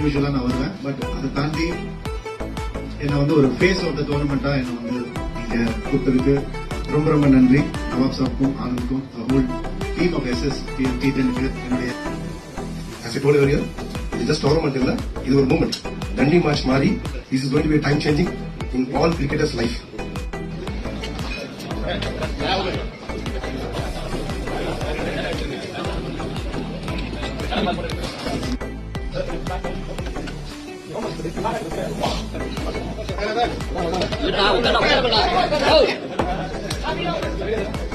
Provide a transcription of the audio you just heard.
யூஸ்வலா நான் வருவேன். பட் அதை தாண்டி என்ன ஒரு ஃபேஸ் ஆஃப் த டோர்னமெண்டா என்ன நீங்க கூப்பிட்டதுக்கு ரொம்ப ரொம்ப நன்றி. நவாப் சாப்க்கும் ஆனந்த்க்கும் ஹோல் டீம் ஆஃப் SS T10க்கு என்னுடைய As I told earlier, it's just tournament illa, இது ஒரு மூமெண்ட். தண்டி மேட்ச் மாதிரி this is going to be a time changing in all cricketers life. Hãy subscribe cho kênh Ghiền Mì Gõ để không bỏ lỡ những video hấp dẫn.